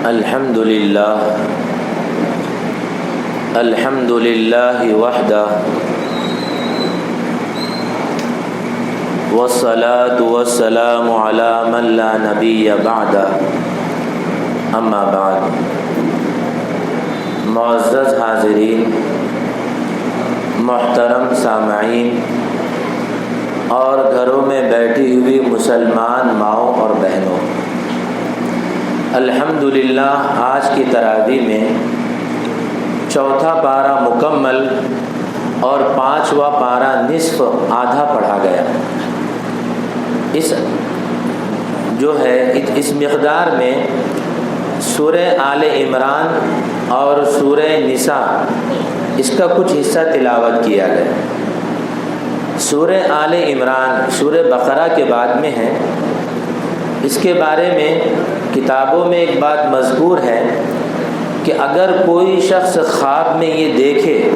الحمد للہ وحدہ والصلاة والسلام علی من لا نبی بعدہ اما بعد۔ معزز حاضرین، محترم سامعین اور گھروں میں بیٹھی ہوئی مسلمان ماؤں اور بہنوں، الحمدللہ آج کی تراویح میں چوتھا پارہ مکمل اور پانچواں پارہ نصف آدھا پڑھا گیا۔ اس مقدار میں سورہ آل عمران اور سورہ نساء اس کا کچھ حصہ تلاوت کیا گیا۔ سورہ آل عمران سورہ بقرہ کے بعد میں ہے۔ اس کے بارے میں کتابوں میں ایک بات مذکور ہے کہ اگر کوئی شخص خواب میں یہ دیکھے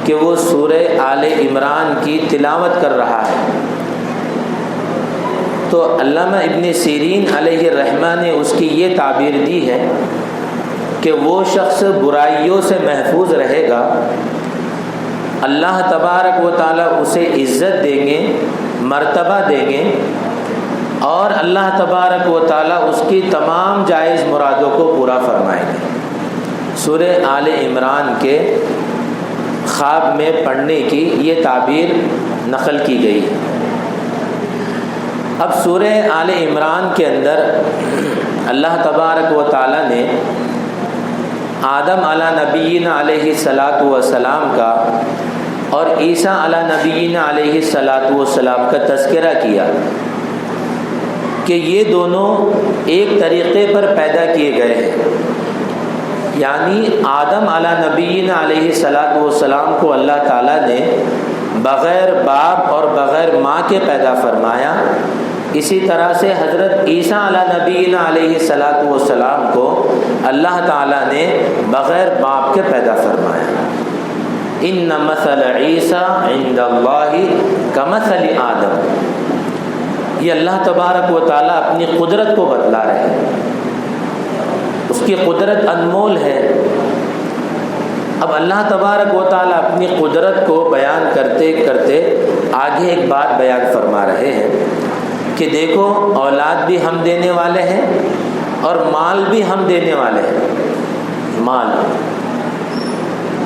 کہ وہ سورہ آل عمران کی تلاوت کر رہا ہے تو علامہ ابن سیرین علیہ الرحمہ نے اس کی یہ تعبیر دی ہے کہ وہ شخص برائیوں سے محفوظ رہے گا، اللہ تبارک و تعالیٰ اسے عزت دیں گے، مرتبہ دیں گے، اور اللہ تبارک و تعالیٰ اس کی تمام جائز مرادوں کو پورا فرمائیں گے۔ سورہ آل عمران کے خواب میں پڑھنے کی یہ تعبیر نقل کی گئی ہے۔ اب سورہ آل عمران کے اندر اللہ تبارک و تعالیٰ نے آدم علیہ نبینا علیہ الصلاۃ والسلام کا اور عیسیٰ علیہ نبینا علیہ الصلاۃ والسلام کا تذکرہ کیا کہ یہ دونوں ایک طریقے پر پیدا کیے گئے ہیں، یعنی آدم علیہ نبینا علیہ الصلاۃ والسلام کو اللہ تعالیٰ نے بغیر باپ اور بغیر ماں کے پیدا فرمایا، اسی طرح سے حضرت عیسیٰ علیہ نبینا علیہ الصلاۃ والسلام کو اللہ تعالیٰ نے بغیر باپ کے پیدا فرمایا۔ ان مثل عیسیٰ عند اللہ کمثل آدم، یہ اللہ تبارک و تعالیٰ اپنی قدرت کو بتلا رہے ہیں، اس کی قدرت انمول ہے۔ اب اللہ تبارک و تعالیٰ اپنی قدرت کو بیان کرتے کرتے آگے ایک بات بیان فرما رہے ہیں کہ دیکھو، اولاد بھی ہم دینے والے ہیں اور مال بھی ہم دینے والے ہیں، مال،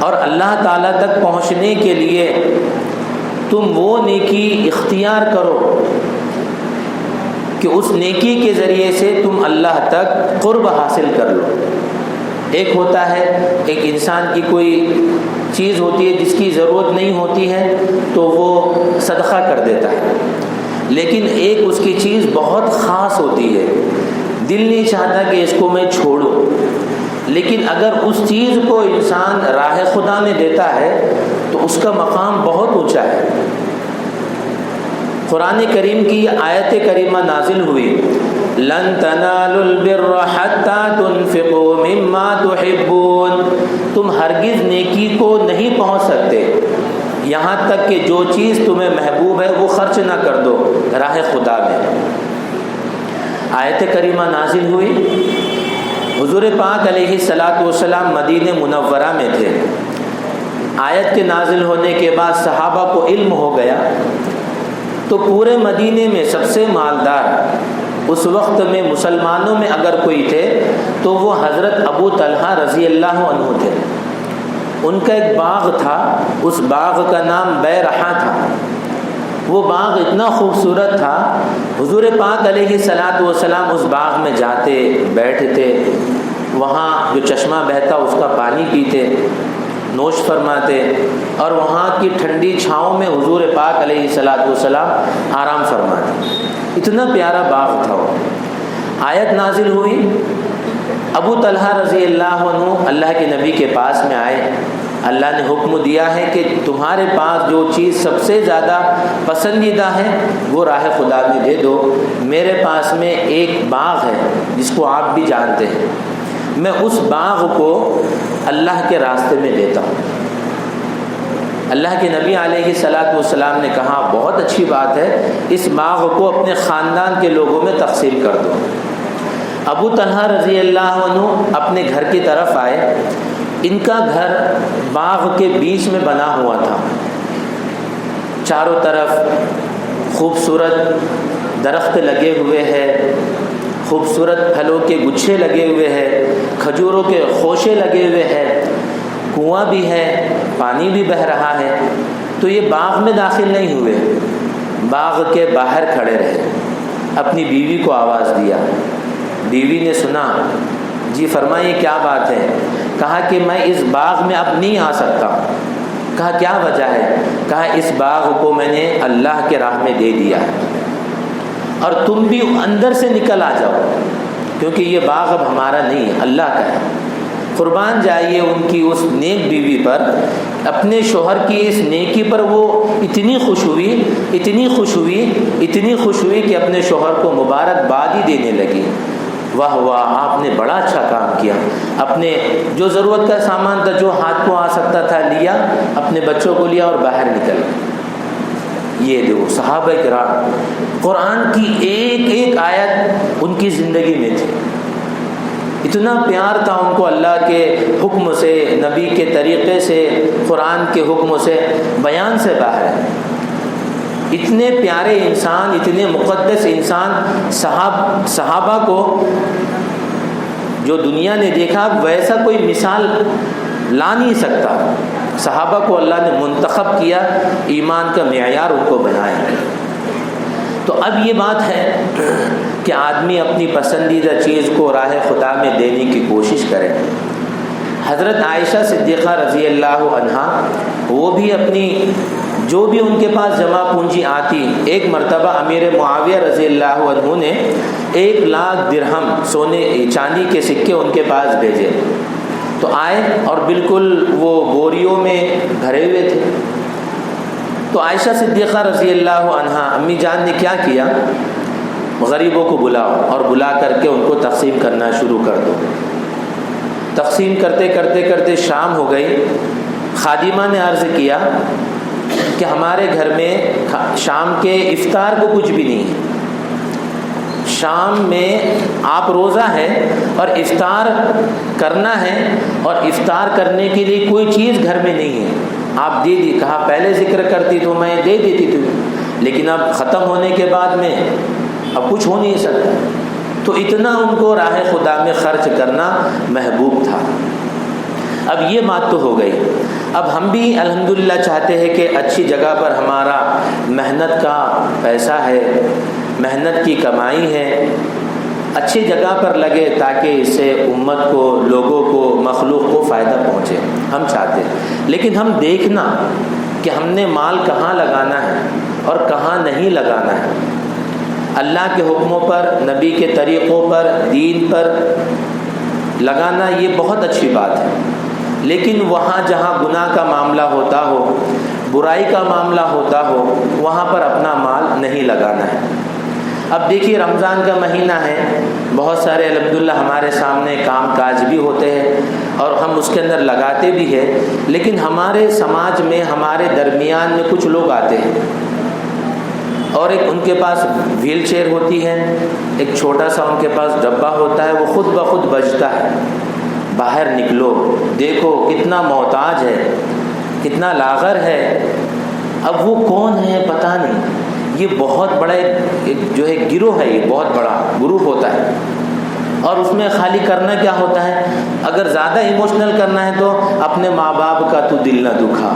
اور اللہ تعالیٰ تک پہنچنے کے لیے تم وہ نیکی اختیار کرو کہ اس نیکی کے ذریعے سے تم اللہ تک قرب حاصل کر لو۔ ایک ہوتا ہے، ایک انسان کی کوئی چیز ہوتی ہے جس کی ضرورت نہیں ہوتی ہے تو وہ صدقہ کر دیتا ہے، لیکن ایک اس کی چیز بہت خاص ہوتی ہے، دل نہیں چاہتا کہ اس کو میں چھوڑوں، لیکن اگر اس چیز کو انسان راہ خدا میں دیتا ہے تو اس کا مقام بہت اونچا ہے۔ قرآن کریم کی یہ آیت کریمہ نازل ہوئی، لن تنالوا البر حتى تنفقوا مما تحبون، تم ہرگز نیکی کو نہیں پہنچ سکتے یہاں تک کہ جو چیز تمہیں محبوب ہے وہ خرچ نہ کر دو راہ خدا میں۔ آیت کریمہ نازل ہوئی، حضور پاک علیہ الصلاۃ والسلام مدینہ منورہ میں تھے۔ آیت کے نازل ہونے کے بعد صحابہ کو علم ہو گیا تو پورے مدینے میں سب سے مالدار اس وقت میں مسلمانوں میں اگر کوئی تھے تو وہ حضرت ابو طلحہ رضی اللہ عنہ تھے۔ ان کا ایک باغ تھا، اس باغ کا نام بیرحا تھا۔ وہ باغ اتنا خوبصورت تھا، حضور پاک علیہ الصلاۃ والسلام اس باغ میں جاتے، بیٹھتے، وہاں جو چشمہ بہتا اس کا پانی پیتے، نوش فرماتے، اور وہاں کی ٹھنڈی چھاؤں میں حضور پاک علیہ الصلاۃ والسلام آرام فرماتے۔ اتنا پیارا باغ تھا وہ۔ آیت نازل ہوئی، ابو طلحہ رضی اللہ عنہ اللہ کے نبی کے پاس میں آئے، اللہ نے حکم دیا ہے کہ تمہارے پاس جو چیز سب سے زیادہ پسندیدہ ہے وہ راہ خدا میں دے دو۔ میرے پاس میں ایک باغ ہے جس کو آپ بھی جانتے ہیں، میں اس باغ کو اللہ کے راستے میں دیتا ہوں۔ اللہ کے نبی علیہ الصلاۃ والسلام نے کہا بہت اچھی بات ہے، اس باغ کو اپنے خاندان کے لوگوں میں تقسیم کر دو۔ ابو طلحہ رضی اللہ عنہ اپنے گھر کی طرف آئے. ان کا گھر باغ کے بیچ میں بنا ہوا تھا. چاروں طرف خوبصورت درخت لگے ہوئے ہیں, خوبصورت پھلوں کے گچھے لگے ہوئے ہیں, کھجوروں کے خوشے لگے ہوئے ہیں, کنواں بھی ہے, پانی بھی بہہ رہا ہے. تو یہ باغ میں داخل نہیں ہوئے, باغ کے باہر کھڑے رہے. اپنی بیوی کو آواز دیا. بیوی نے سنا. جی فرمائیے کیا بات ہے؟ کہا کہ میں اس باغ میں اب نہیں آ سکتا. کہا کیا وجہ ہے؟ کہا اس باغ کو میں نے اللہ کے راہ میں دے دیا ہے, اور تم بھی اندر سے نکل آ جاؤ, کیونکہ یہ باغ اب ہمارا نہیں ہے, اللہ کا ہے. قربان جائیے ان کی اس نیک بیوی پر, اپنے شوہر کی اس نیکی پر وہ اتنی خوش ہوئی, اتنی خوش ہوئی, اتنی خوش ہوئی کہ اپنے شوہر کو مبارکباد ہی دینے لگی. واہ واہ, آپ نے بڑا اچھا کام کیا. اپنے جو ضرورت کا سامان تھا, جو ہاتھ کو آ سکتا تھا, لیا, اپنے بچوں کو لیا اور باہر نکل. یہ دیکھو صحابہ کرام, قرآن کی ایک ایک آیت ان کی زندگی میں تھی. اتنا پیار تھا ان کو اللہ کے حکم سے, نبی کے طریقے سے, قرآن کے حکم سے, بیان سے باہر. اتنے پیارے انسان, اتنے مقدس انسان, صحابہ کو جو دنیا نے دیکھا ویسا کوئی مثال لا نہیں سکتا. صحابہ کو اللہ نے منتخب کیا, ایمان کا معیار ان کو بنایا. تو اب یہ بات ہے کہ آدمی اپنی پسندیدہ چیز کو راہ خدا میں دینے کی کوشش کرے. حضرت عائشہ صدیقہ رضی اللہ عنہا, وہ بھی اپنی جو بھی ان کے پاس جمع پونجی آتی, ایک مرتبہ امیر معاویہ رضی اللہ عنہ نے 1,00,000 درہم سونے چاندی کے سکے ان کے پاس بھیجے. تو آئے اور بالکل وہ بوریوں میں بھرے ہوئے تھے. تو عائشہ صدیقہ رضی اللہ عنہا امی جان نے کیا کیا, غریبوں کو بلاؤ اور بلا کر کے ان کو تقسیم کرنا شروع کر دو. تقسیم کرتے کرتے کرتے شام ہو گئی. خادمہ نے عرض کیا کہ ہمارے گھر میں شام کے افطار کو کچھ بھی نہیں ہے. شام میں آپ روزہ ہے اور افطار کرنا ہے, اور افطار کرنے کے لیے کوئی چیز گھر میں نہیں ہے. آپ دے دی. کہا پہلے ذکر کرتی تو میں دے دیتی تھی, لیکن اب ختم ہونے کے بعد میں اب کچھ ہو نہیں سکتا. تو اتنا ان کو راہ خدا میں خرچ کرنا محبوب تھا. اب یہ بات تو ہو گئی. اب ہم بھی الحمدللہ چاہتے ہیں کہ اچھی جگہ پر ہمارا محنت کا پیسہ ہے, محنت کی کمائی ہے, اچھی جگہ پر لگے تاکہ اس سے امت کو, لوگوں کو, مخلوق کو فائدہ پہنچے. ہم چاہتے ہیں, لیکن ہم دیکھنا کہ ہم نے مال کہاں لگانا ہے اور کہاں نہیں لگانا ہے. اللہ کے حکموں پر, نبی کے طریقوں پر, دین پر لگانا یہ بہت اچھی بات ہے, لیکن وہاں جہاں گناہ کا معاملہ ہوتا ہو, برائی کا معاملہ ہوتا ہو, وہاں پر اپنا مال نہیں لگانا ہے. اب دیکھیے رمضان کا مہینہ ہے, بہت سارے الحمدللہ ہمارے سامنے کام کاج بھی ہوتے ہیں اور ہم اس کے اندر لگاتے بھی ہیں, لیکن ہمارے سماج میں, ہمارے درمیان میں کچھ لوگ آتے ہیں اور ایک ان کے پاس ویل چیئر ہوتی ہے, ایک چھوٹا سا ان کے پاس ڈبہ ہوتا ہے, وہ خود بخود بجتا ہے. باہر نکلو, دیکھو کتنا محتاج ہے, کتنا لاغر ہے. اب وہ کون ہے پتہ نہیں. یہ بہت بڑا جو ہے گروہ ہے, یہ بہت بڑا گروپ ہوتا ہے, اور اس میں خالی کرنا کیا ہوتا ہے, اگر زیادہ ایموشنل کرنا ہے تو اپنے ماں باپ کا تو دل نہ دکھا,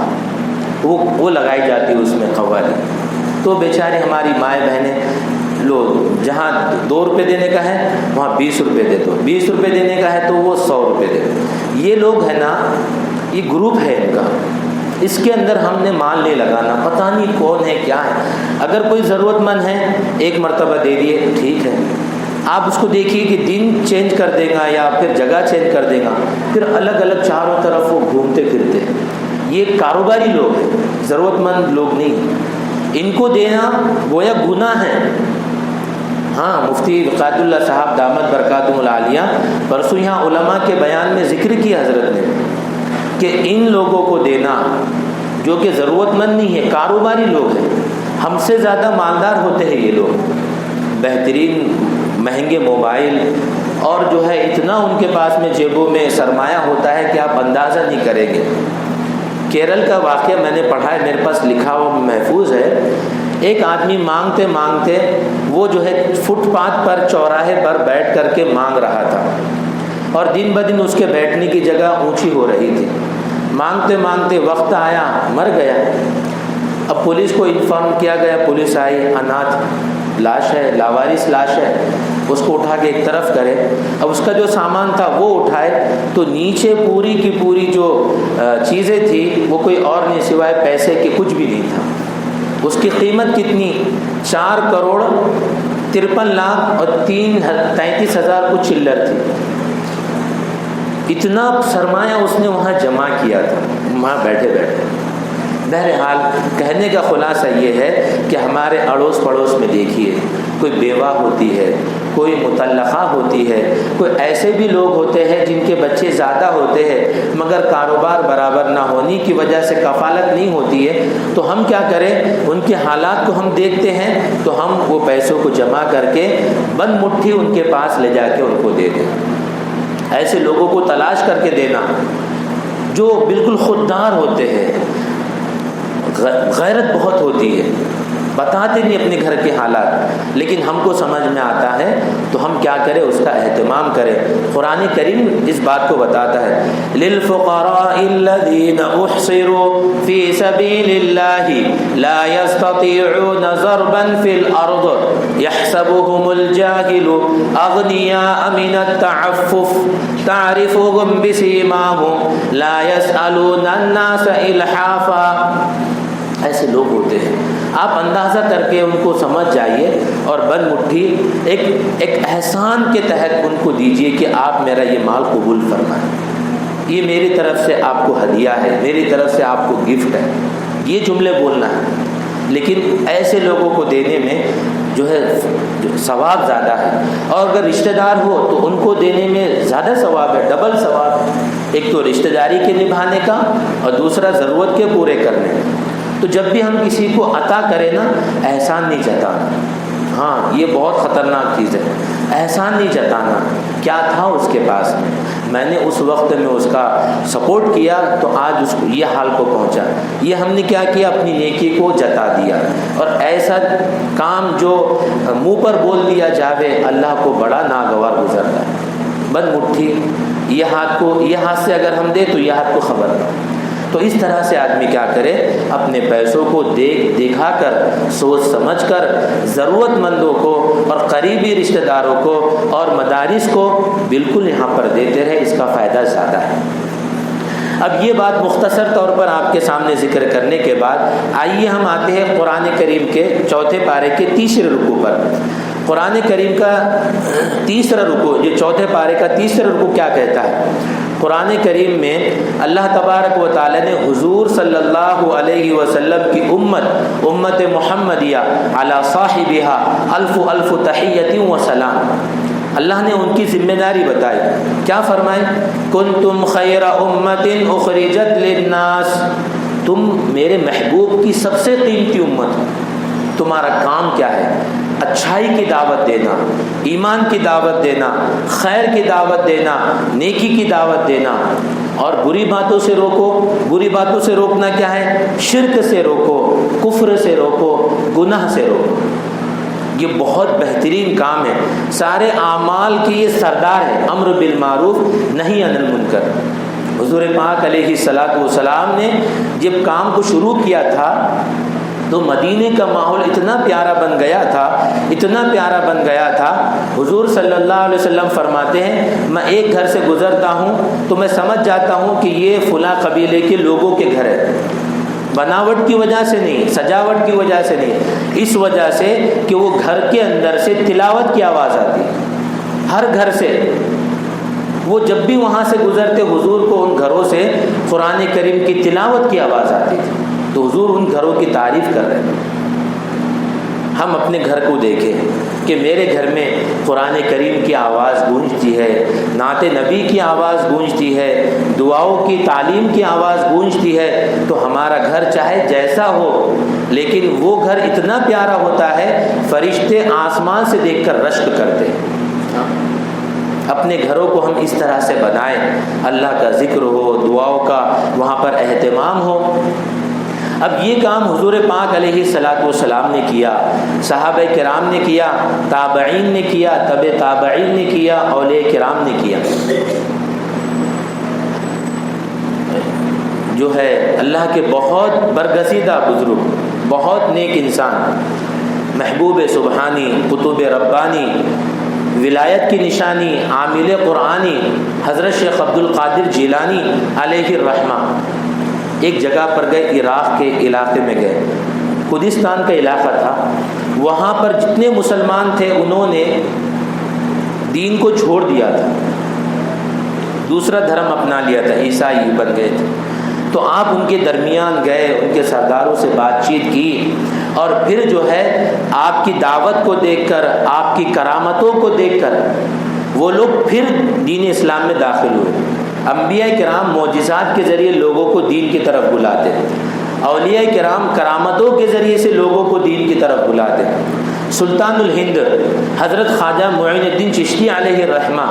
وہ لگائی جاتی ہے اس میں قوالی. تو بیچارے ہماری مائیں بہنیں لو, جہاں 2 روپے دینے کا ہے وہاں 20 روپے دے دو, 20 روپے دینے کا ہے تو وہ 100 روپے دے دو. یہ لوگ ہیں نا, یہ گروپ ہے ان کا, اس کے اندر ہم نے مال نہیں لگانا. پتہ نہیں کون ہے کیا ہے. اگر کوئی ضرورت مند ہے, ایک مرتبہ دے دیے, ٹھیک ہے. آپ اس کو دیکھیے کہ دن چینج کر دے گا یا پھر جگہ چینج کر دے گا, پھر الگ الگ چاروں طرف وہ گھومتے پھرتے. یہ کاروباری لوگ ہیں, ضرورت مند لوگ نہیں. ان کو دینا گویا گناہ ہے. ہاں, مفتی وقایت اللہ صاحب دامت برکاتہم العالیہ پرسوں یہاں علماء کے بیان میں ذکر کیا حضرت نے کہ ان لوگوں کو دینا جو کہ ضرورت مند نہیں ہے, کاروباری لوگ ہیں, ہم سے زیادہ مالدار ہوتے ہیں یہ لوگ, بہترین مہنگے موبائل, اور جو ہے اتنا ان کے پاس میں جیبوں میں سرمایہ ہوتا ہے کہ آپ اندازہ نہیں کریں گے۔ کیرل کا واقعہ میں نے پڑھا ہے، میرے پاس لکھا ہوا محفوظ ہے۔ ایک آدمی مانگتے مانگتے وہ جو ہے فٹ پاتھ پر چوراہے پر بیٹھ کر کے مانگ رہا تھا، اور دن بدن اس کے بیٹھنے کی جگہ اونچی ہو رہی تھی۔ مانگتے مانگتے وقت آیا، مر گیا۔ اب پولیس کو انفارم کیا گیا، پولیس آئی، اناتھ لاش ہے، لاوارث لاش ہے، اس کو اٹھا کے ایک طرف کرے۔ اب اس کا جو سامان تھا وہ اٹھائے تو نیچے پوری کی پوری جو چیزیں تھی وہ کوئی اور نہیں سوائے پیسے کے کچھ بھی نہیں تھا۔ اس کی قیمت کتنی؟ 4,53,33,000 کچھ چلر تھی۔ اتنا سرمایہ اس نے وہاں جمع کیا تھا وہاں بیٹھے بیٹھے۔ بہرحال کہنے کا خلاصہ یہ ہے کہ ہمارے اڑوس پڑوس میں دیکھیے، کوئی بیوہ ہوتی ہے، کوئی مطلقہ ہوتی ہے، کوئی ایسے بھی لوگ ہوتے ہیں جن کے بچے زیادہ ہوتے ہیں مگر کاروبار برابر نہ ہونے کی وجہ سے کفالت نہیں ہوتی ہے، تو ہم کیا کریں؟ ان کے حالات کو ہم دیکھتے ہیں تو ہم وہ پیسوں کو جمع کر کے بند مٹھی ان کے پاس لے جا کے ان کو دے دیں۔ ایسے لوگوں کو تلاش کر کے دینا جو بالکل خوددار ہوتے ہیں، غیرت بہت ہوتی ہے، بتاتے نہیں اپنے گھر کے حالات، لیکن ہم کو سمجھ میں آتا ہے تو ہم کیا کریں؟ اس کا اہتمام کریں۔ قرآن کریم اس بات کو بتاتا ہے، للفقراء الذین احصروا فی سبیل اللہ لا یستطیعون ضربا فی الارض یحسبهم الجاہل اغنیاء من التعفف تعرفهم بسیماهم لا یسألون الناس الحافا۔ ایسے لوگ ہوتے ہیں، آپ اندازہ کر کے ان کو سمجھ جائیے اور بند مٹھی ایک احسان کے تحت ان کو دیجیے کہ آپ میرا یہ مال قبول فرمائیں، یہ میری طرف سے آپ کو ہدیہ ہے، میری طرف سے آپ کو گفٹ ہے، یہ جملے بولنا ہے۔ لیکن ایسے لوگوں کو دینے میں جو ہے ثواب زیادہ ہے، اور اگر رشتہ دار ہو تو ان کو دینے میں زیادہ ثواب ہے، ڈبل ثواب ہے۔ ایک تو رشتہ داری کے نبھانے کا اور دوسرا ضرورت کے پورے کرنے کا۔ تو جب بھی ہم کسی کو عطا کریں نا، احسان نہیں جتانا۔ ہاں، یہ بہت خطرناک چیز ہے، احسان نہیں جتانا۔ کیا تھا اس کے پاس میں نے اس وقت میں اس کا سپورٹ کیا تو آج اس کو یہ حال کو پہنچا۔ یہ ہم نے کیا کیا؟ اپنی نیکی کو جتا دیا، اور ایسا کام جو منہ پر بول دیا جاوے اللہ کو بڑا ناگوار گزرتا ہے۔ بند مٹھی یہ ہاتھ سے اگر ہم دیں تو یہ ہاتھ کو خبر نہ۔ تو اس طرح سے آدمی کیا کرے؟ اپنے پیسوں کو دیکھا کر، سوچ سمجھ کر ضرورت مندوں کو اور قریبی رشتہ داروں کو اور مدارس کو بالکل یہاں پر دیتے رہے، اس کا فائدہ زیادہ ہے۔ اب یہ بات مختصر طور پر آپ کے سامنے ذکر کرنے کے بعد آئیے ہم آتے ہیں قرآن کریم کے 4 پارے کے 3 رکوع پر۔ قرآن کریم کا 3 رکوع، یہ 4 پارے کا 3 رکوع کیا کہتا ہے؟ قرآن کریم میں اللہ تبارک و تعالی نے حضور صلی اللہ علیہ وسلم کی امت محمدیہ علی صاحبها الف تحیت و سلام، اللہ نے ان کی ذمہ داری بتائی۔ کیا فرمائے؟ کنتم خیر امت اخرجت للناس، تم میرے محبوب کی سب سے قیمتی امت ہو۔ تمہارا کام کیا ہے؟ اچھائی کی دعوت دینا، ایمان کی دعوت دینا، خیر کی دعوت دینا، نیکی کی دعوت دینا، اور بری باتوں سے روکو۔ بری باتوں سے روکنا کیا ہے؟ شرک سے روکو، کفر سے روکو، گناہ سے روکو۔ یہ بہت بہترین کام ہے، سارے اعمال کی یہ سردار ہے، امر بالمعروف نہی عن المنکر۔ حضور پاک علیہ الصلوۃ والسلام نے جب کام کو شروع کیا تھا تو مدینے کا ماحول اتنا پیارا بن گیا تھا، اتنا پیارا بن گیا تھا۔ حضور صلی اللہ علیہ وسلم فرماتے ہیں، میں ایک گھر سے گزرتا ہوں تو میں سمجھ جاتا ہوں کہ یہ فلاں قبیلے کے لوگوں کے گھر ہے۔ بناوٹ کی وجہ سے نہیں، سجاوٹ کی وجہ سے نہیں، اس وجہ سے کہ وہ گھر کے اندر سے تلاوت کی آواز آتی، ہر گھر سے۔ وہ جب بھی وہاں سے گزرتے حضور کو ان گھروں سے قرآن کریم کی تلاوت کی آواز آتی تھی، تو حضور ان گھروں کی تعریف کر رہے ہیں۔ ہم اپنے گھر کو دیکھیں کہ میرے گھر میں قرآن کریم کی آواز گونجتی ہے، نعت نبی کی آواز گونجتی ہے، دعاؤں کی تعلیم کی آواز گونجتی ہے، تو ہمارا گھر چاہے جیسا ہو لیکن وہ گھر اتنا پیارا ہوتا ہے، فرشتے آسمان سے دیکھ کر رشک کرتے ہیں۔ اپنے گھروں کو ہم اس طرح سے بنائیں، اللہ کا ذکر ہو، دعاؤں کا وہاں پر اہتمام ہو۔ اب یہ کام حضور پاک علیہ الصلاۃ والسلام نے کیا، صحابہ کرام نے کیا، تابعین نے کیا، تبع تابعین نے کیا، اولیاء کرام نے کیا۔ جو ہے اللہ کے بہت برگزیدہ بزرگ، بہت نیک انسان، محبوب سبحانی، قطب ربانی، ولایت کی نشانی، عامل قرآنی حضرت شیخ عبد القادر جیلانی علیہ الرحمہ ایک جگہ پر گئے، عراق کے علاقے میں گئے، کردستان کا علاقہ تھا۔ وہاں پر جتنے مسلمان تھے انہوں نے دین کو چھوڑ دیا تھا، دوسرا دھرم اپنا لیا تھا، عیسائی بن گئے تھے۔ تو آپ ان کے درمیان گئے، ان کے سرداروں سے بات چیت کی، اور پھر جو ہے آپ کی دعوت کو دیکھ کر، آپ کی کرامتوں کو دیکھ کر وہ لوگ پھر دین اسلام میں داخل ہوئے۔ انبیاء کرام معجزات کے ذریعے لوگوں کو دین کی طرف بلاتے، اولیاء کرام کرامتوں کے ذریعے سے لوگوں کو دین کی طرف بلاتے۔ سلطان الہند حضرت خواجہ معین الدین چشتی علیہ الرحمہ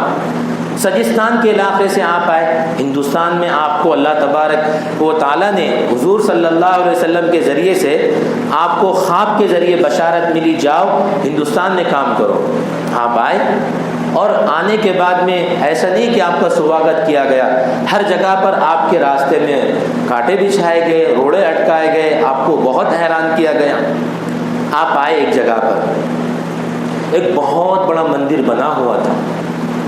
سجستان کے علاقے سے آپ آئے، ہندوستان میں آپ کو اللہ تبارک و تعالیٰ نے حضور صلی اللہ علیہ وسلم کے ذریعے سے آپ کو خواب کے ذریعے بشارت ملی، جاؤ ہندوستان میں کام کرو۔ آپ آئے، اور آنے کے بعد میں ایسا نہیں کہ آپ کا سواگت کیا گیا، ہر جگہ پر آپ کے راستے میں کانٹے بچھائے گئے، روڑے اٹکائے گئے، آپ کو بہت حیران کیا گیا۔ آپ آئے ایک جگہ پر، ایک بہت بڑا مندر بنا ہوا تھا،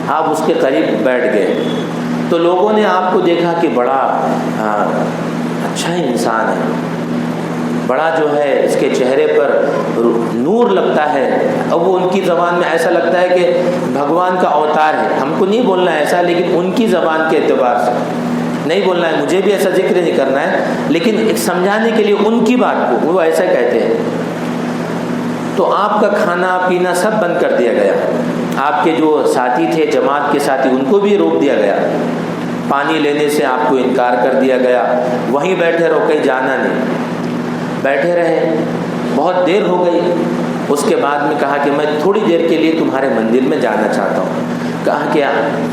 آپ اس کے قریب بیٹھ گئے تو لوگوں نے آپ کو دیکھا کہ بڑا اچھا انسان ہے، بڑا جو ہے اس کے چہرے پر نور لگتا ہے، اب وہ ان کی زبان میں ایسا لگتا ہے کہ بھگوان کا اوتار ہے۔ ہم کو نہیں بولنا ہے ایسا، لیکن ان کی زبان کے اعتبار سے نہیں بولنا ہے، مجھے بھی ایسا ذکر نہیں کرنا ہے، لیکن ایک سمجھانے کے لیے ان کی بات کو وہ ایسا کہتے ہیں۔ تو آپ کا کھانا پینا سب بند کر دیا گیا، آپ کے جو ساتھی تھے، جماعت کے ساتھی، ان کو بھی روک دیا گیا، پانی لینے سے آپ کو انکار کر دیا گیا، وہیں بیٹھے رہو، کہیں جانا نہیں۔ بیٹھے رہے، بہت دیر ہو گئی، اس کے بعد میں کہا کہ میں تھوڑی دیر کے لیے تمہارے مندر میں جانا چاہتا ہوں۔ کہا کہ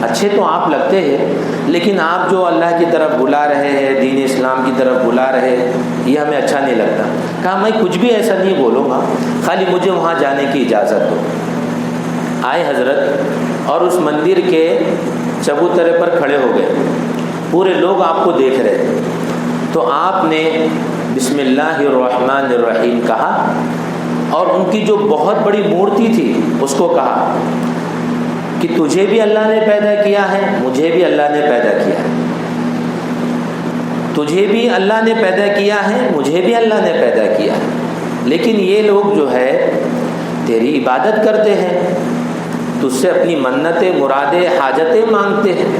اچھے تو آپ لگتے ہیں، لیکن آپ جو اللہ کی طرف بلا رہے ہیں، دین اسلام کی طرف بلا رہے ہیں، یہ ہمیں اچھا نہیں لگتا۔ کہا میں کچھ بھی ایسا نہیں بولوں گا، خالی مجھے وہاں جانے کی اجازت دو۔ آئے حضرت اور اس مندر کے چبوترے پر کھڑے ہو گئے، پورے لوگ آپ کو دیکھ رہے تھے۔ تو آپ نے بسم اللہ الرحمن الرحیم کہا، اور ان کی جو بہت بڑی مورتی تھی اس کو کہا کہ تجھے بھی اللہ نے پیدا کیا ہے، مجھے بھی اللہ نے پیدا کیا ہے، تجھے بھی اللہ نے پیدا کیا ہے، مجھے بھی اللہ نے پیدا کیا ہے، لیکن یہ لوگ جو ہے تیری عبادت کرتے ہیں، تجھ سے اپنی منتیں، مرادیں، حاجتیں مانگتے ہیں،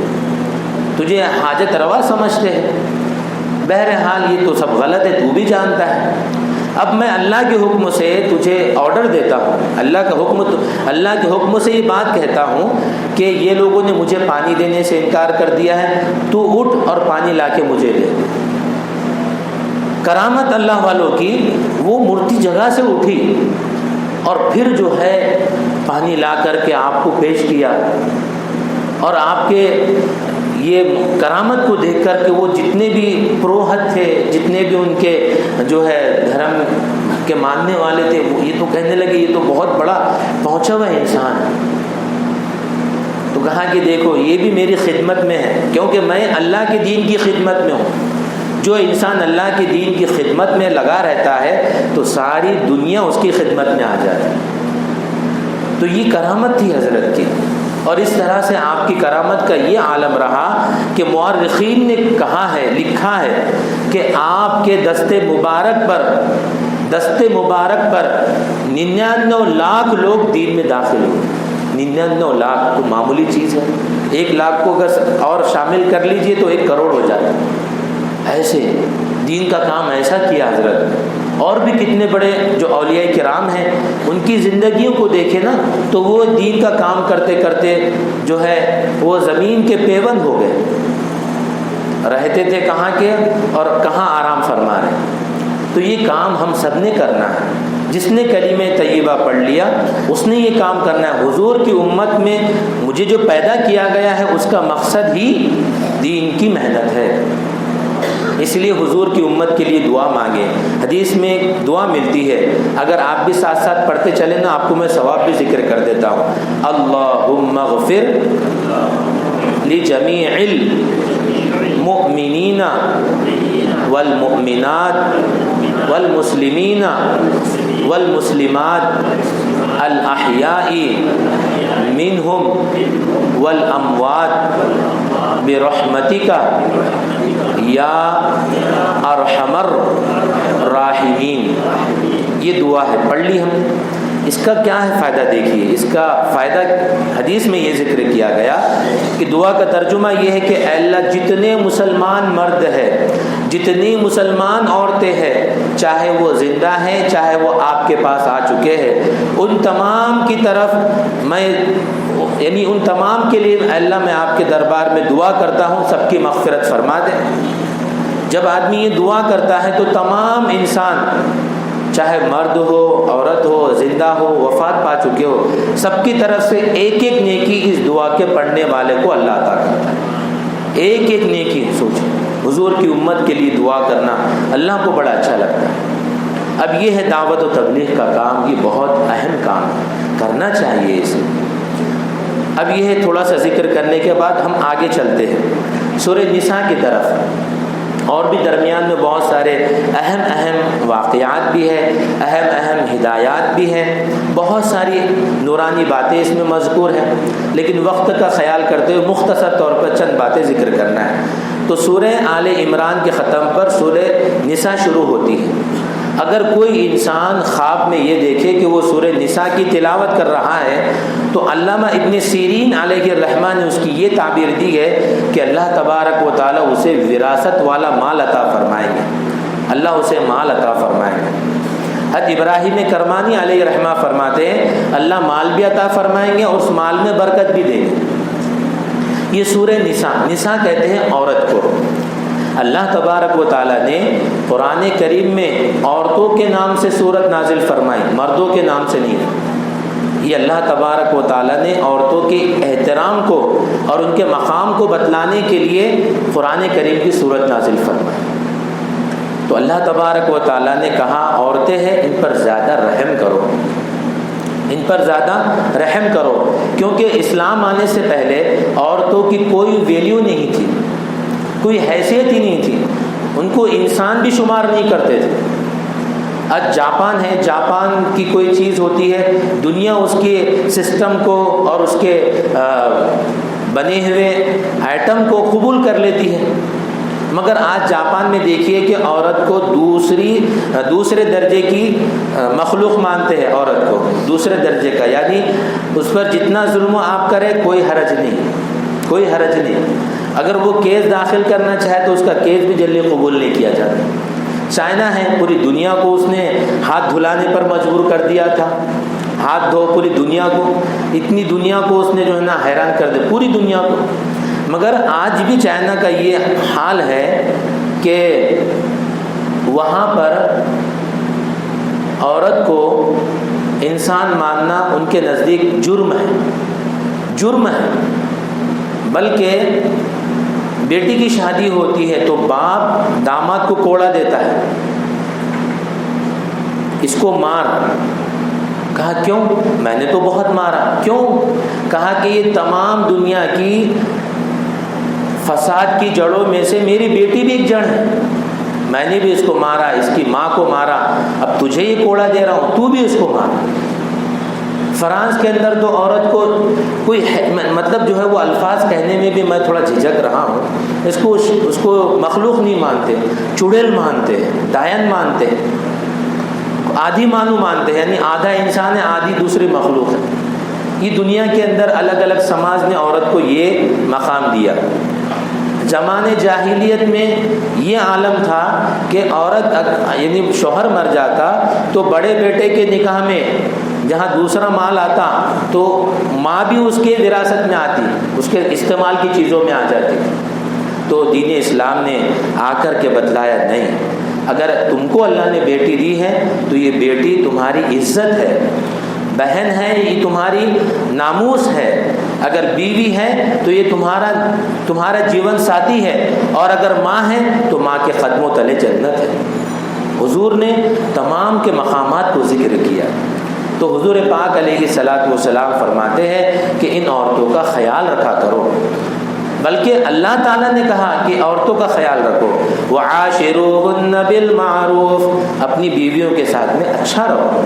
تجھے حاجت روا سمجھتے ہیں۔ بہرحال یہ تو سب غلط ہے، تو بھی جانتا ہے۔ اب میں اللہ کے حکم سے تجھے آرڈر دیتا ہوں، اللہ کے حکم سے یہ بات کہتا ہوں کہ یہ لوگوں نے مجھے پانی دینے سے انکار کر دیا ہے، تو اٹھ اور پانی لا کے مجھے دے۔ کرامت اللہ والوں کی، وہ مورتی جگہ سے اٹھی اور پھر جو ہے پانی لا کر کے آپ کو پیش کیا، اور آپ کے یہ کرامت کو دیکھ کر کے وہ جتنے بھی پروہت تھے، جتنے بھی ان کے جو ہے دھرم کے ماننے والے تھے، یہ تو کہنے لگے یہ تو بہت بڑا پہنچا ہوا انسان ہے۔ تو کہا کہ دیکھو یہ بھی میری خدمت میں ہے، کیونکہ میں اللہ کے دین کی خدمت میں ہوں۔ جو انسان اللہ کے دین کی خدمت میں لگا رہتا ہے تو ساری دنیا اس کی خدمت میں آ جاتی ہے۔ تو یہ کرامت تھی حضرت کی، اور اس طرح سے آپ کی کرامت کا یہ عالم رہا کہ مورخین نے کہا ہے، لکھا ہے کہ آپ کے دست مبارک پر 99 لاکھ لوگ دین میں داخل ہوئے۔ 99 لاکھ تو معمولی چیز ہے، 1 لاکھ کو اگر اور شامل کر لیجئے تو 1 کروڑ ہو جاتا ہے۔ ایسے دین کا کام ایسا کیا حضرت۔ اور بھی کتنے بڑے جو اولیاء کرام ہیں، ان کی زندگیوں کو دیکھیں نا، تو وہ دین کا کام کرتے کرتے جو ہے وہ زمین کے پیوند ہو گئے، رہتے تھے کہاں کے اور کہاں آرام فرما رہے۔ تو یہ کام ہم سب نے کرنا ہے۔ جس نے کلمہ طیبہ پڑھ لیا اس نے یہ کام کرنا ہے. حضور کی امت میں مجھے جو پیدا کیا گیا ہے اس کا مقصد ہی دین کی محنت ہے. اس لیے حضور کی امت کے لیے دعا مانگیں. حدیث میں ایک دعا ملتی ہے, اگر آپ بھی ساتھ ساتھ پڑھتے چلیں نا آپ کو میں ثواب بھی ذکر کر دیتا ہوں. اللہم اغفر لجمیع المؤمنین والمؤمنات والمسلمین والمسلمات الاحیاء منہم والاموات برحمتک یا ارحم الراحمین. یہ دعا ہے, پڑھ لی ہم. اس کا کیا ہے فائدہ دیکھیے. اس کا فائدہ حدیث میں یہ ذکر کیا گیا کہ دعا کا ترجمہ یہ ہے کہ اے اللہ جتنے مسلمان مرد ہیں, جتنی مسلمان عورتیں ہیں, چاہے وہ زندہ ہیں چاہے وہ آپ کے پاس آ چکے ہیں, ان تمام کی طرف میں یعنی ان تمام کے لیے اللہ میں آپ کے دربار میں دعا کرتا ہوں سب کی مغفرت فرما دے. جب آدمی یہ دعا کرتا ہے تو تمام انسان چاہے مرد ہو عورت ہو زندہ ہو وفات پا چکے ہو سب کی طرف سے ایک ایک نیکی اس دعا کے پڑھنے والے کو اللہ عطا کرتا ہے. ایک ایک نیکی سوچیں. حضور کی امت کے لیے دعا کرنا اللہ کو بڑا اچھا لگتا ہے. اب یہ ہے دعوت و تبلیغ کا کام, یہ بہت اہم کام کرنا چاہیے اسے. اب یہ ہے تھوڑا سا ذکر کرنے کے بعد ہم آگے چلتے ہیں سورہ نساء کی طرف. اور بھی درمیان میں بہت سارے اہم واقعات بھی ہیں, اہم ہدایات بھی ہیں, بہت ساری نورانی باتیں اس میں مذکور ہیں, لیکن وقت کا خیال کرتے ہوئے مختصر طور پر چند باتیں ذکر کرنا ہے. تو سورہ آل عمران کے ختم پر سورہ نساء شروع ہوتی ہے. اگر کوئی انسان خواب میں یہ دیکھے کہ وہ سورہ نساء کی تلاوت کر رہا ہے تو علامہ ابن سیرین علیہ الرحمہ نے اس کی یہ تعبیر دی ہے کہ اللہ تبارک و تعالیٰ اسے وراثت والا مال عطا فرمائیں گے. اللہ اسے مال عطا فرمائیں گے. حضرت ابراہیم کرمانی علیہ الرحمہ فرماتے ہیں اللہ مال بھی عطا فرمائیں گے اور اس مال میں برکت بھی دیں گے. یہ سورہ نساء کہتے ہیں عورت کو. اللہ تبارک و تعالیٰ نے قرآن کریم میں عورتوں کے نام سے سورت نازل فرمائی, مردوں کے نام سے نہیں. یہ اللہ تبارک و تعالیٰ نے عورتوں کے احترام کو اور ان کے مقام کو بتلانے کے لیے قرآن کریم کی سورت نازل فرمائی. تو اللہ تبارک و تعالیٰ نے کہا عورتیں ہیں ان پر زیادہ رحم کرو, ان پر زیادہ رحم کرو, کیونکہ اسلام آنے سے پہلے عورتوں کی کوئی ویلیو نہیں تھی, کوئی حیثیت ہی نہیں تھی, ان کو انسان بھی شمار نہیں کرتے تھے. آج جاپان ہے, جاپان کی کوئی چیز ہوتی ہے دنیا اس کے سسٹم کو اور اس کے بنے ہوئے آئٹم کو قبول کر لیتی ہے. مگر آج جاپان میں دیکھیے کہ عورت کو دوسرے درجے کی مخلوق مانتے ہیں. عورت کو دوسرے درجے کا, یعنی اس پر جتنا ظلم آپ کرے کوئی حرج نہیں, کوئی حرج نہیں. اگر وہ کیس داخل کرنا چاہے تو اس کا کیس بھی جلدی قبول نہیں کیا جاتا. چائنا ہے, پوری دنیا کو اس نے ہاتھ دھلانے پر مجبور کر دیا تھا. ہاتھ دھو پوری دنیا کو, اتنی دنیا کو اس نے جو ہے نا حیران کر دیا, پوری دنیا کو. مگر آج بھی چائنا کا یہ حال ہے کہ وہاں پر عورت کو انسان ماننا ان کے نزدیک جرم ہے, جرم ہے. بلکہ بیٹی کی شادی ہوتی ہے تو باپ داماد کو کوڑا دیتا ہے, اس کو مار. کہا کیوں؟ میں نے تو بہت مارا. کیوں؟ کہا کہ یہ تمام دنیا کی فساد کی جڑوں میں سے میری بیٹی بھی ایک جڑ ہے, میں نے بھی اس کو مارا, اس کی ماں کو مارا, اب تجھے یہ کوڑا دے رہا ہوں تو بھی اس کو مارا. فرانس کے اندر تو عورت کو کوئی مطلب جو ہے وہ الفاظ کہنے میں بھی میں تھوڑا جھجک رہا ہوں. اس کو مخلوق نہیں مانتے, چڑیل مانتے ہیں, دائن مانتے ہیں, آدھی مانو مانتے ہیں, یعنی آدھا انسان ہے آدھی دوسری مخلوق ہے. یہ دنیا کے اندر الگ الگ سماج نے عورت کو یہ مقام دیا. زمانے جاہلیت میں یہ عالم تھا کہ عورت یعنی شوہر مر جاتا تو بڑے بیٹے کے نکاح میں جہاں دوسرا مال آتا تو ماں بھی اس کے وراثت میں آتی, اس کے استعمال کی چیزوں میں آ جاتی. تو دین اسلام نے آ کر کے بتلایا نہیں, اگر تم کو اللہ نے بیٹی دی ہے تو یہ بیٹی تمہاری عزت ہے، بہن ہے یہ تمہاری ناموس ہے، اگر بیوی ہے تو یہ تمہارا جیون ساتھی ہے، اور اگر ماں ہے تو ماں کے قدموں تلے جنت ہے۔ حضور نے تمام کے مقامات کو ذکر کیا۔ تو حضور پاک علیہ الصلاۃ والسلام فرماتے ہیں کہ ان عورتوں کا خیال رکھا کرو، بلکہ اللہ تعالیٰ نے کہا کہ عورتوں کا خیال رکھو، وعاشروہن بالمعروف، اپنی بیویوں کے ساتھ میں اچھا رہو۔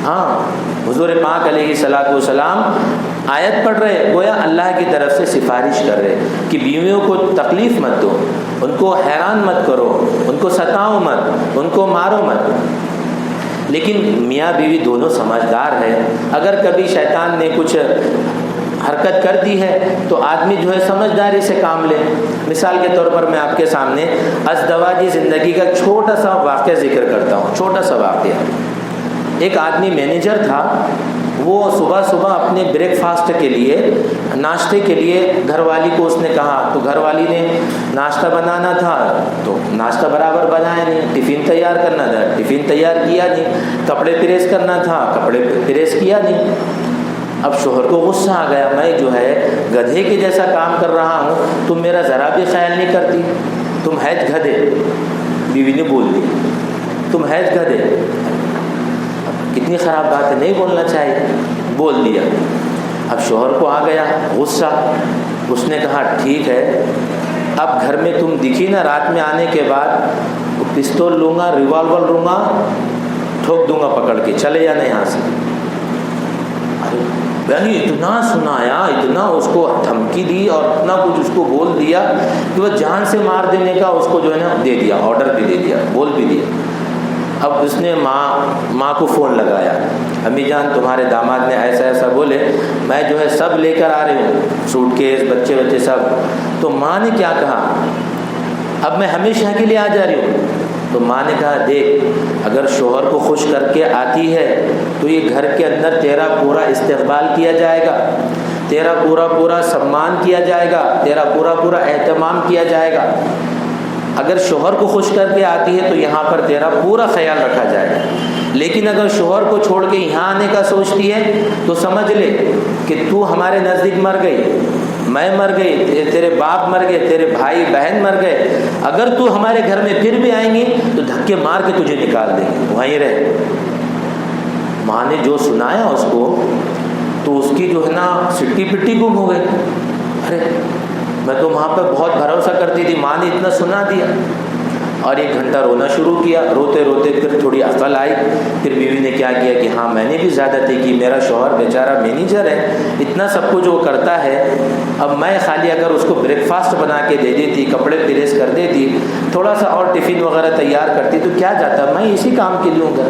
ہاں، حضور پاک علیہ الصلاۃ والسلام آیت پڑھ رہے، گویا اللہ کی طرف سے سفارش کر رہے کہ بیویوں کو تکلیف مت دو، ان کو حیران مت کرو، ان کو ستاؤ مت، ان کو مارو مت۔ لیکن میاں بیوی دونوں سمجھدار ہیں، اگر کبھی شیطان نے کچھ حرکت کر دی ہے تو آدمی جو ہے سمجھداری سے کام لے۔ مثال کے طور پر میں آپ کے سامنے ازدواجی زندگی کا چھوٹا سا واقعہ ذکر کرتا ہوں، چھوٹا سا واقعہ۔ ایک آدمی مینیجر تھا، وہ صبح صبح اپنے بریک فاسٹ کے لیے، ناشتے کے لیے گھر والی کو اس نے کہا، تو گھر والی نے ناشتہ بنانا تھا تو ناشتہ برابر بنایا نہیں، ٹفن تیار کرنا تھا ٹفن تیار کیا نہیں، کپڑے پریس کرنا تھا کپڑے پریس کیا نہیں۔ اب شوہر کو غصہ آ گیا، میں جو ہے گدھے کے جیسا کام کر رہا ہوں، تم میرا ذرا بھی خیال نہیں کرتی، تم ہے گدھے۔ بیوی نے بول دی، تم ہے گدھے۔ کتنی خراب بات ہے، نہیں بولنا چاہیے، بول دیا۔ اب شوہر کو آ گیا غصہ، اس نے کہا ٹھیک ہے، اب گھر میں تم دکھی نا، رات میں آنے کے بعد پستول لوں گا، ریوالور لوں گا، ٹھوک دوں گا پکڑ کے، چلے جانا یہاں سے۔ یعنی اتنا سنایا، اتنا اس کو دھمکی دی اور اتنا کچھ اس کو بول دیا کہ وہ جان سے مار دینے کا اس کو جو ہے نا دے دیا، آرڈر بھی دے دیا، بول بھی دیا۔ اب اس نے ماں کو فون لگایا، امی جان تمہارے داماد نے ایسا ایسا بولے، میں جو ہے سب لے کر آ رہی ہوں، سوٹ کیس بچے سب۔ تو ماں نے کیا کہا، اب میں ہمیشہ کے لیے آ جا رہی ہوں۔ تو ماں نے کہا دیکھ، اگر شوہر کو خوش کر کے آتی ہے تو یہ گھر کے اندر تیرا پورا استقبال کیا جائے گا، تیرا پورا سمان کیا جائے گا، تیرا پورا اہتمام کیا جائے گا۔ اگر شوہر کو خوش کر کے آتی ہے تو یہاں پر تیرا پورا خیال رکھا جائے گا، لیکن اگر شوہر کو چھوڑ کے یہاں آنے کا سوچتی ہے تو سمجھ لے کہ تو ہمارے نزدیک مر گئی، میں مر گئی، تیرے باپ مر گئے، تیرے بھائی بہن مر گئے، اگر تو ہمارے گھر میں پھر بھی آئیں گی تو دھکے مار کے تجھے نکال دیں گے، وہیں رہے۔ ماں نے جو سنایا اس کو تو اس کی جو ہے نا سٹی پٹی گم ہو گئی۔ ارے میں تو وہاں پہ بہت بھروسہ کرتی تھی، ماں نے اتنا سنا دیا، اور 1 گھنٹہ رونا شروع کیا۔ روتے روتے پھر تھوڑی عقل آئی، پھر بیوی نے کیا کیا کہ ہاں میں نے بھی زیادتی کی، میرا شوہر بیچارہ مینیجر ہے، اتنا سب کچھ وہ کرتا ہے، اب میں خالی اگر اس کو بریک فاسٹ بنا کے دے دیتی، کپڑے پریس کر دیتی، تھوڑا سا اور ٹفن وغیرہ تیار کرتی تو کیا جاتا، میں اسی کام کے لیے ہوں گھر۔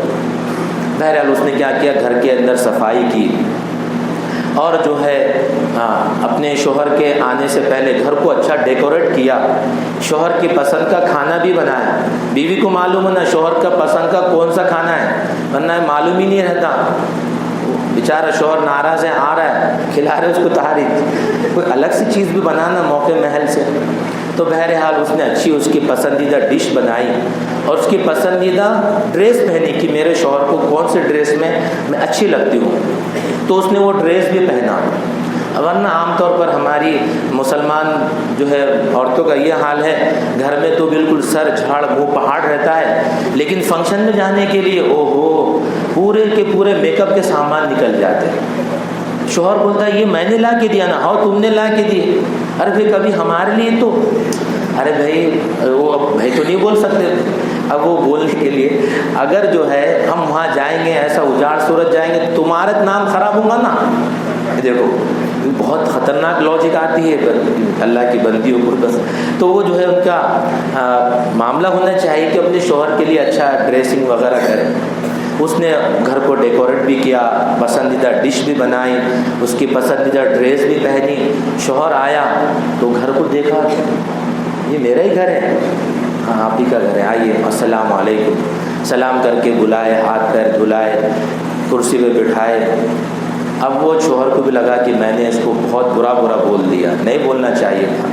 بہرحال اس نے کیا کیا، گھر کے اندر صفائی کی، اور جو ہے اپنے شوہر کے آنے سے پہلے گھر کو اچھا ڈیکوریٹ کیا، شوہر کی پسند کا کھانا بھی بنایا۔ بیوی کو معلوم ہونا شوہر کا پسند کا کون سا کھانا ہے، ورنہ معلوم ہی نہیں رہتا، بیچارہ شوہر ناراض ہے، آ رہا ہے، کھلا رہے اس کو تحریک، کوئی الگ سی چیز بھی بنانا موقع محل سے۔ تو بہرحال اس نے اچھی اس کی پسندیدہ ڈش بنائی اور اس کی پسندیدہ ڈریس پہنی کہ میرے شوہر کو کون سے ڈریس میں اچھی لگتی ہوں، تو اس نے وہ ڈریس بھی پہنا۔ ورنہ عام طور پر ہماری مسلمان جو ہے عورتوں کا یہ حال ہے، گھر میں تو بالکل سر جھاڑ منہ پہاڑ رہتا ہے، لیکن فنکشن میں جانے کے لیے او ہو پورے کے پورے میک اپ کے سامان نکل جاتے ہیں۔ شوہر بولتا ہے یہ میں نے لا کے دیا نا، ہاں تم نے لا کے دیے، ارے بھائی کبھی ہمارے لیے تو، ارے بھائی وہ اب بھائی تو نہیں بول سکتے، اب وہ بولنے کے لیے اگر جو ہے ہم وہاں جائیں گے، ایسا اجاڑ صورت جائیں گے، تمہارا نام خراب ہوگا نا۔ دیکھو بہت خطرناک لاجک آتی ہے اللہ کی بندیوں پر، بس تو وہ جو ہے ان کا معاملہ ہونا چاہیے کہ اپنے شوہر کے لیے اچھا ڈریسنگ وغیرہ کرے۔ اس نے گھر کو ڈیکوریٹ بھی کیا، پسندیدہ ڈش بھی بنائی، اس کی پسندیدہ ڈریس بھی پہنی۔ شوہر آیا تو گھر کو دیکھا، یہ میرا ہی گھر ہے، ہاں آپ ہی کا گھر ہے، آئیے السلام علیکم، سلام کر کے بلائے، ہاتھ پیر دھلائے، کرسی پہ بٹھائے۔ اب وہ شوہر کو بھی لگا کہ میں نے اس کو بہت برا بول دیا، نہیں بولنا چاہیے تھا،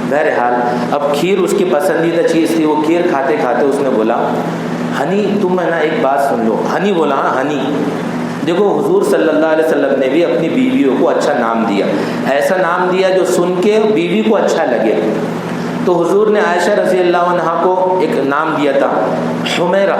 بہرحال اب کھیر اس کی پسندیدہ چیز تھی. وہ کھیر کھاتے کھاتے اس نے بولا ہنی تم ہے نا ایک بات سن لو. ہنی بولا ہاں ہنی. دیکھو حضور صلی اللہ علیہ وسلم نے بھی اپنی بیویوں کو اچھا نام دیا, ایسا نام دیا جو سن کے بیوی کو اچھا لگے. تو حضور نے عائشہ رضی اللہ عنہا کو ایک نام دیا تھا حمیرہ.